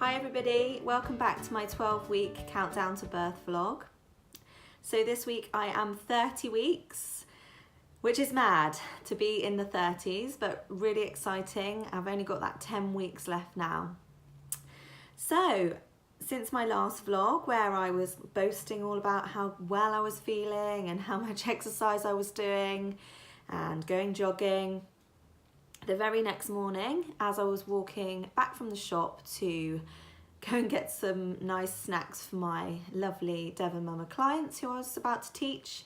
Hi everybody, welcome back to my 12-week countdown to birth vlog. So this week I am 30 weeks, which is mad to be in the 30s, but really exciting. I've only got that 10 weeks left now. So since my last vlog where I was boasting all about how well I was feeling and how much exercise I was doing and going jogging, the very next morning, as I was walking back from the shop to go and get some nice snacks for my lovely Devon Mama clients who I was about to teach,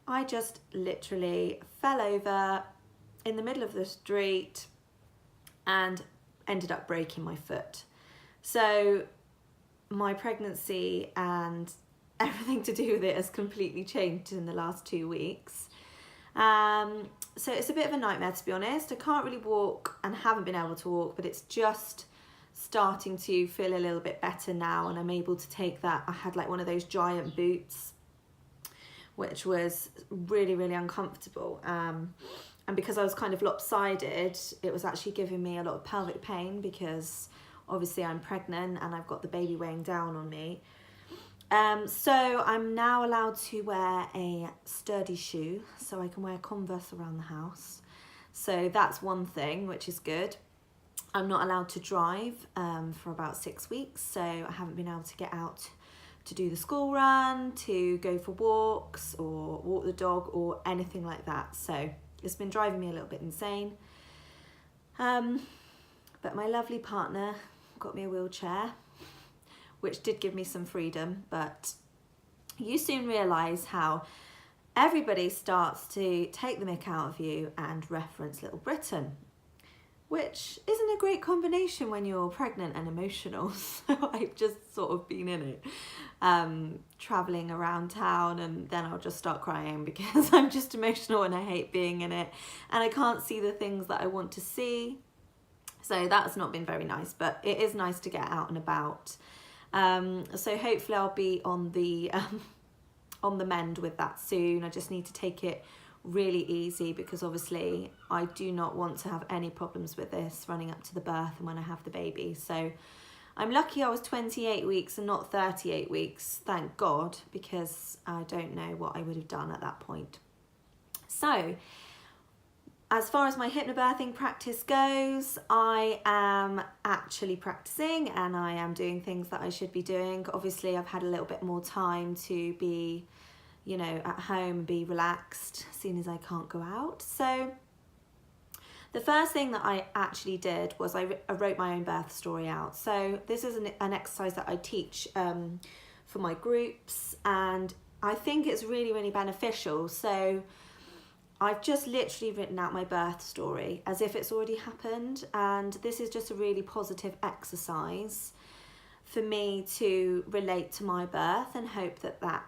I just literally fell over in the middle of the street and ended up breaking my foot. So my pregnancy and everything to do with it has completely changed in the last 2 weeks. So it's a bit of a nightmare, to be honest. I can't really walk and haven't been able to walk, but it's just starting to feel a little bit better now, and I'm able to take that. I had like one of those giant boots, which was really, really uncomfortable. And because I was kind of lopsided, it was actually giving me a lot of pelvic pain because obviously I'm pregnant and I've got the baby weighing down on me. So I'm now allowed to wear a sturdy shoe, so I can wear Converse around the house. So that's one thing, which is good. I'm not allowed to drive for about 6 weeks, so I haven't been able to get out to do the school run, to go for walks or walk the dog or anything like that. So it's been driving me a little bit insane. But my lovely partner got me a wheelchair, which did give me some freedom, but you soon realise how everybody starts to take the mick out of you and reference Little Britain, which isn't a great combination when you're pregnant and emotional. So I've just sort of been in it, travelling around town, and then I'll just start crying because I'm just emotional and I hate being in it and I can't see the things that I want to see. So that's not been very nice, but it is nice to get out and about. So hopefully I'll be on the mend with that soon. I just need to take it really easy because obviously I do not want to have any problems with this running up to the birth and when I have the baby. So I'm lucky I was 28 weeks and not 38 weeks, thank God, because I don't know what I would have done at that point. So as far as my hypnobirthing practice goes, I am actually practicing and I am doing things that I should be doing. Obviously, I've had a little bit more time to be, you know, at home and be relaxed, seeing as I can't go out. So the first thing that I actually did was I wrote my own birth story out. So this is an exercise that I teach for my groups, and I think it's really, really beneficial. So I've just literally written out my birth story as if it's already happened, and this is just a really positive exercise for me to relate to my birth and hope that that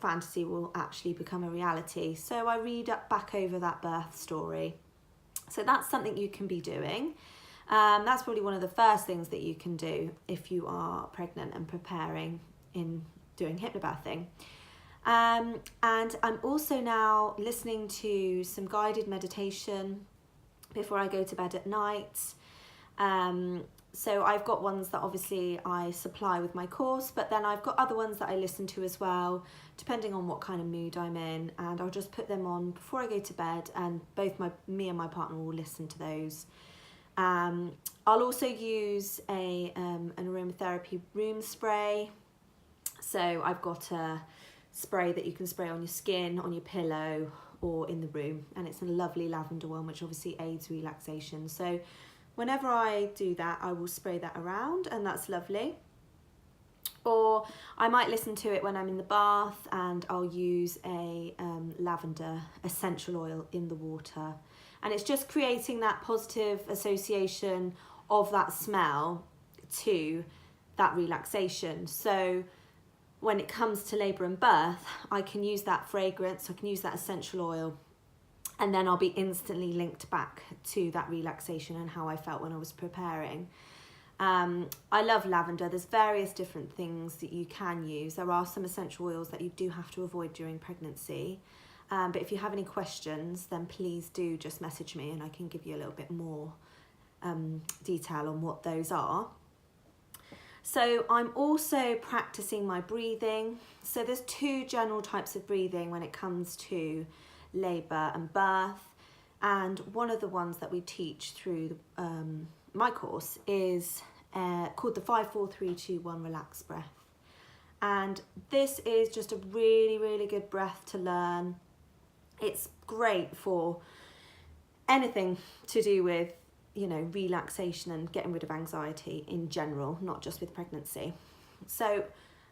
fantasy will actually become a reality. So I read back over that birth story. So that's something you can be doing. That's probably one of the first things that you can do if you are pregnant and preparing in doing hypnobirthing. And I'm also now listening to some guided meditation before I go to bed at night. So I've got ones that obviously I supply with my course, but then I've got other ones that I listen to as well, depending on what kind of mood I'm in, and I'll just put them on before I go to bed, and both me and my partner will listen to those. I'll also use an aromatherapy room spray. So I've got a spray that you can spray on your skin, on your pillow, or in the room, and it's a lovely lavender one which obviously aids relaxation. So whenever I do that, I will spray that around, and that's lovely. Or I might listen to it when I'm in the bath, and I'll use a lavender essential oil in the water, and it's just creating that positive association of that smell to that relaxation. So when it comes to labour and birth, I can use that fragrance, I can use that essential oil, and then I'll be instantly linked back to that relaxation and how I felt when I was preparing. I love lavender. There's various different things that you can use. There are some essential oils that you do have to avoid during pregnancy. But if you have any questions, then please do just message me and I can give you a little bit more detail on what those are. So I'm also practicing my breathing. So there's two general types of breathing when it comes to labour and birth. And one of the ones that we teach through my course is called the 5-4-3-2-1 relaxed breath. And this is just a really, really good breath to learn. It's great for anything to do with, you know, relaxation and getting rid of anxiety in general, not just with pregnancy. So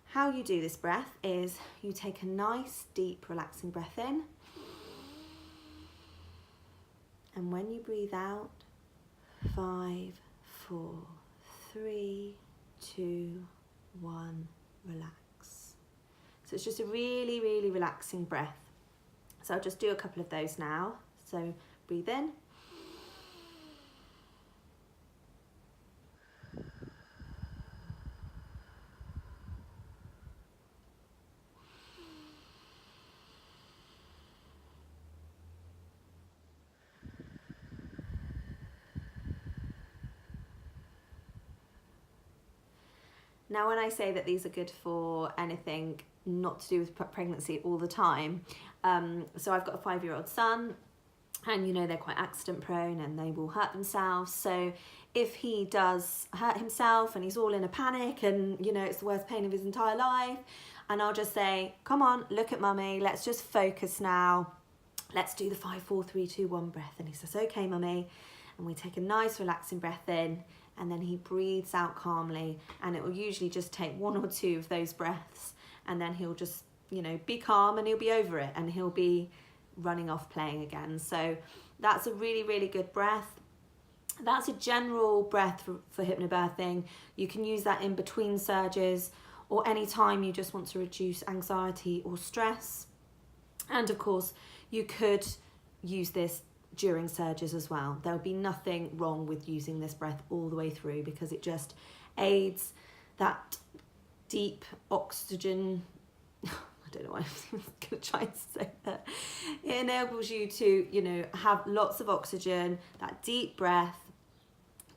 how you do this breath is you take a nice, deep, relaxing breath in. And when you breathe out, 5, 4, 3, 2, 1, relax. So it's just a really, really relaxing breath. So I'll just do a couple of those now. So breathe in. Now, when I say that these are good for anything not to do with pregnancy all the time, so I've got a 5-year-old son, and you know they're quite accident prone and they will hurt themselves. So if he does hurt himself and he's all in a panic and you know it's the worst pain of his entire life, and I'll just say, come on, look at mummy, let's just focus now. Let's do the 5-4-3-2-1 breath. And he says, okay, mummy. And we take a nice relaxing breath in, and then he breathes out calmly, and it will usually just take 1 or 2 of those breaths, and then he'll just, you know, be calm and he'll be over it and he'll be running off playing again. So that's a really, really good breath. That's a general breath for hypnobirthing. You can use that in between surges or any time you just want to reduce anxiety or stress. And of course, you could use this during surges as well. There'll be nothing wrong with using this breath all the way through, because it just aids that deep oxygen. I don't know why I'm going to try and say that. It enables you to, you know, have lots of oxygen, that deep breath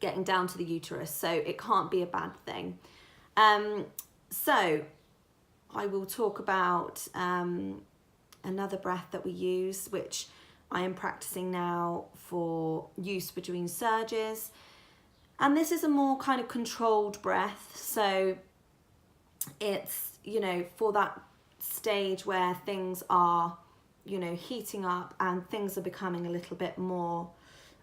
getting down to the uterus. So it can't be a bad thing. So I will talk about another breath that we use, which I am practicing now for use between surges. And this is a more kind of controlled breath. So it's, you know, for that stage where things are, you know, heating up and things are becoming a little bit more,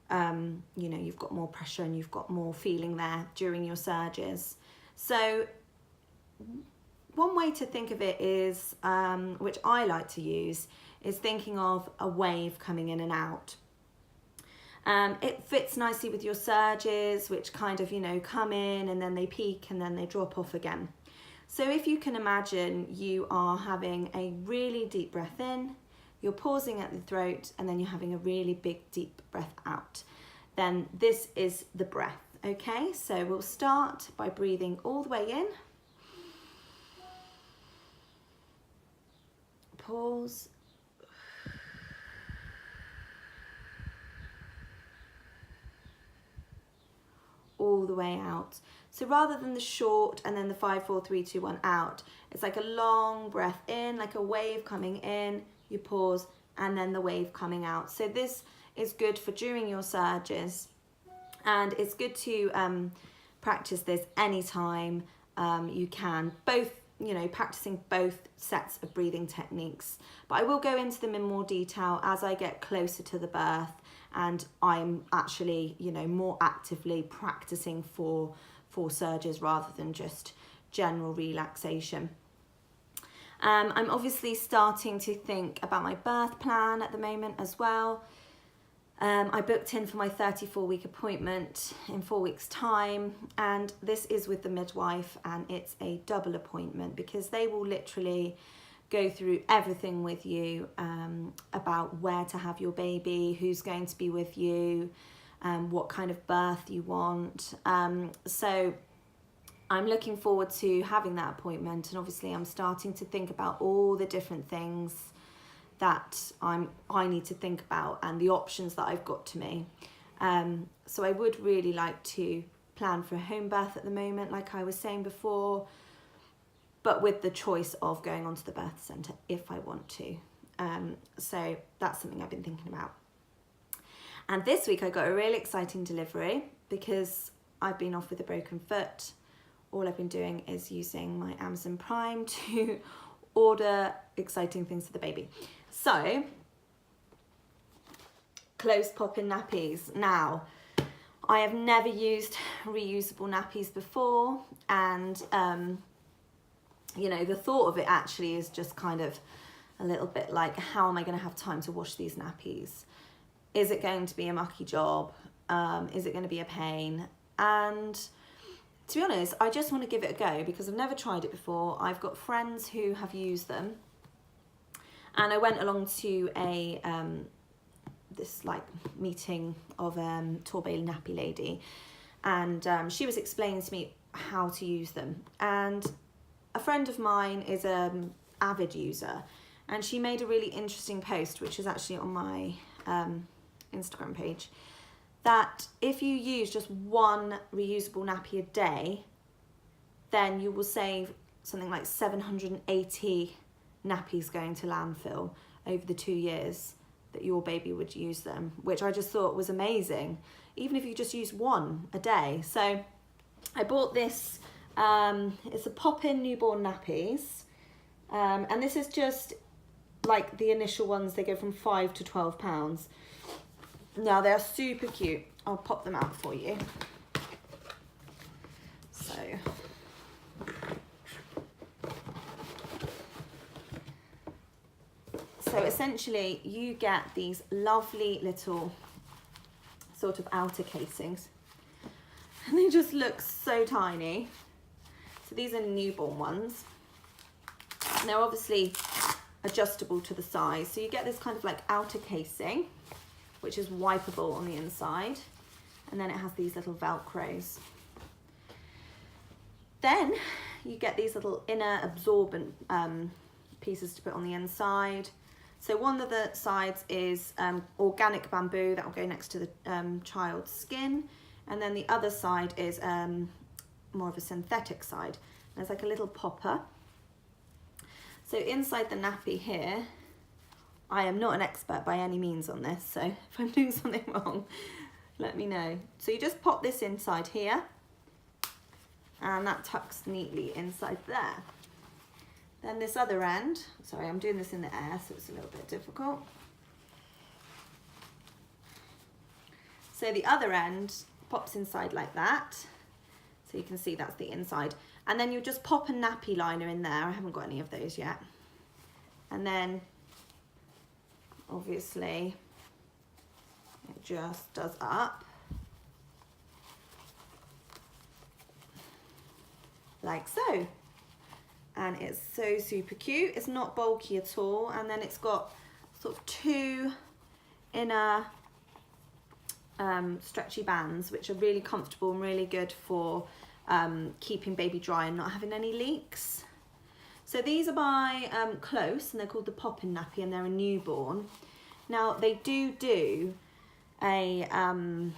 you know, you've got more pressure and you've got more feeling there during your surges. So one way to think of it is, which I like to use, is thinking of a wave coming in and out. It fits nicely with your surges, which kind of, you know, come in and then they peak and then they drop off again. So if you can imagine you are having a really deep breath in, you're pausing at the throat, and then you're having a really big deep breath out, then this is the breath. Okay, so we'll start by breathing all the way in. Pause. All the way out. So rather than the short and then the 5-4-3-2-1 out, it's like a long breath in, like a wave coming in, you pause, and then the wave coming out. So this is good for during your surges, and it's good to practice this anytime you can, both, you know, practicing both sets of breathing techniques. But I will go into them in more detail as I get closer to the birth and I'm actually, you know, more actively practicing for surges rather than just general relaxation. I'm obviously starting to think about my birth plan at the moment as well. I booked in for my 34-week appointment in 4 weeks' time, and this is with the midwife, and it's a double appointment because they will literally go through everything with you about where to have your baby, who's going to be with you, what kind of birth you want. So I'm looking forward to having that appointment, and obviously I'm starting to think about all the different things that I need to think about and the options that I've got to me. So I would really like to plan for a home birth at the moment, like I was saying before, but with the choice of going on to the birth centre if I want to. So that's something I've been thinking about. And this week I got a really exciting delivery because I've been off with a broken foot. All I've been doing is using my Amazon Prime to order exciting things for the baby. So, closed pop-in nappies. Now, I have never used reusable nappies before, and you know, the thought of it actually is just kind of a little bit like, how am I going to have time to wash these nappies? Is it going to be a mucky job? Is it going to be a pain? And to be honest, I just want to give it a go because I've never tried it before. I've got friends who have used them, and I went along to a this like meeting of Torbay Nappy Lady, and she was explaining to me how to use them. And a friend of mine is an avid user, and she made a really interesting post, which is actually on my Instagram page, that if you use just one reusable nappy a day, then you will save something like 780 nappies going to landfill over the 2 years that your baby would use them, which I just thought was amazing, even if you just use one a day. So I bought this, it's a pop-in newborn nappies, and this is just like the initial ones. They go from £5 to £12. Now they're super cute. I'll pop them out for you. So essentially you get these lovely little sort of outer casings, and they just look so tiny. So these are newborn ones, and they're obviously adjustable to the size. So you get this kind of like outer casing, which is wipeable on the inside, and then it has these little Velcros. Then you get these little inner absorbent pieces to put on the inside. So one of the sides is organic bamboo that will go next to the child's skin, and then the other side is more of a synthetic side. There's like a little popper. So inside the nappy here, I am not an expert by any means on this, so if I'm doing something wrong, let me know. So you just pop this inside here, and that tucks neatly inside there. Then this other end, sorry, I'm doing this in the air, so it's a little bit difficult. So the other end pops inside like that. So you can see that's the inside. And then you just pop a nappy liner in there. I haven't got any of those yet. And then obviously it just does up like so, and it's so super cute. It's not bulky at all, and then it's got sort of two inner stretchy bands, which are really comfortable and really good for keeping baby dry and not having any leaks. So these are by Close, and they're called the Pop-In Nappy, and they're a newborn. Now they do a birth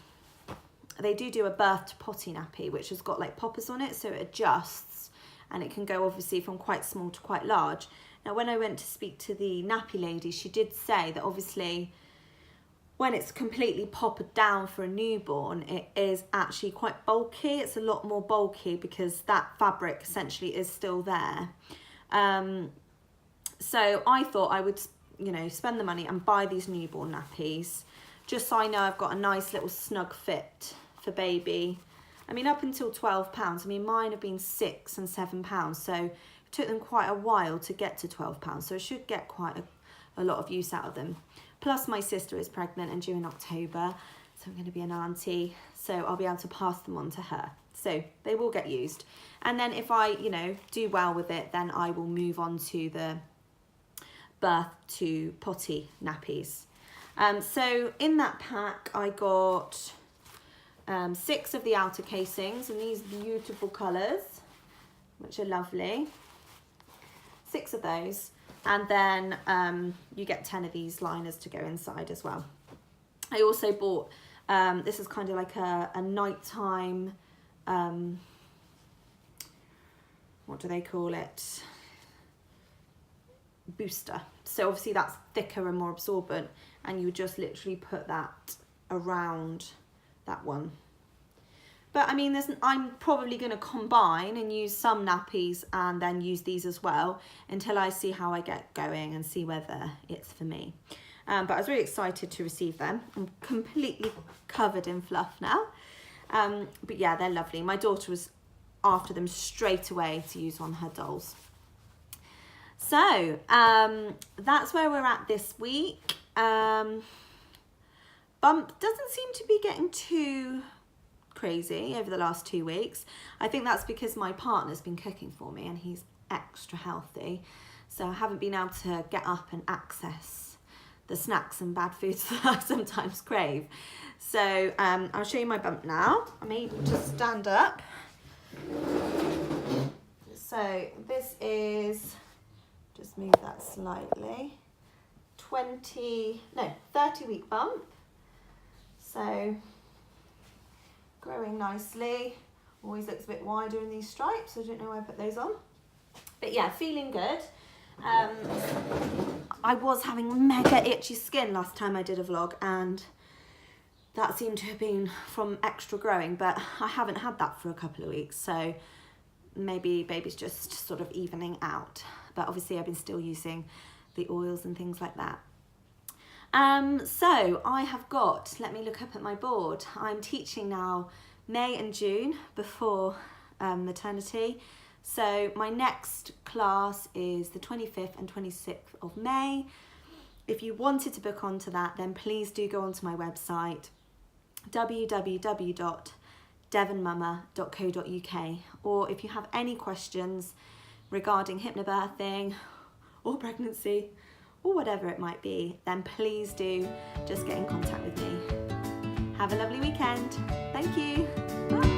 to potty nappy, which has got like poppers on it, so it adjusts, and it can go obviously from quite small to quite large. Now when I went to speak to the nappy lady, she did say that obviously when it's completely poppered down for a newborn, it is actually quite bulky. It's a lot more bulky because that fabric essentially is still there. So I thought I would, you know, spend the money and buy these newborn nappies, just so I know I've got a nice little snug fit for baby. I mean, up until £12, I mean, mine have been £6 and £7, so it took them quite a while to get to £12, so I should get quite a lot of use out of them. Plus my sister is pregnant and due in October, so I'm going to be an auntie, so I'll be able to pass them on to her. So they will get used. And then if I, you know, do well with it, then I will move on to the birth to potty nappies. So in that pack, I got 6 of the outer casings in these beautiful colours, which are lovely. 6 of those. And then you get 10 of these liners to go inside as well. I also bought, this is kind of like a nighttime what do they call it? Booster. So obviously that's thicker and more absorbent, and you just literally put that around that one. But I mean, I'm probably going to combine and use some nappies and then use these as well until I see how I get going and see whether it's for me. But I was really excited to receive them. I'm completely covered in fluff now. But yeah, they're lovely. My daughter was after them straight away to use on her dolls. So that's where we're at this week. Bump doesn't seem to be getting too crazy over the last 2 weeks. I think that's because my partner's been cooking for me and he's extra healthy. So I haven't been able to get up and access the snacks and bad foods that I sometimes crave. So I'll show you my bump now. I'm able to stand up. So this is, just move that slightly, 30-week bump. So growing nicely. Always looks a bit wider in these stripes. I don't know why I put those on. But yeah, feeling good. I was having mega itchy skin last time I did a vlog, and that seemed to have been from extra growing, but I haven't had that for a couple of weeks, so maybe baby's just sort of evening out. But obviously I've been still using the oils and things like that. So I have got, let me look up at my board. I'm teaching now May and June before maternity. So my next class is the 25th and 26th of May. If you wanted to book onto that, then please do go onto my website, www.devonmama.co.uk, or if you have any questions regarding hypnobirthing or pregnancy or whatever it might be, then please do just get in contact with me. Have a lovely weekend. Thank you. Bye.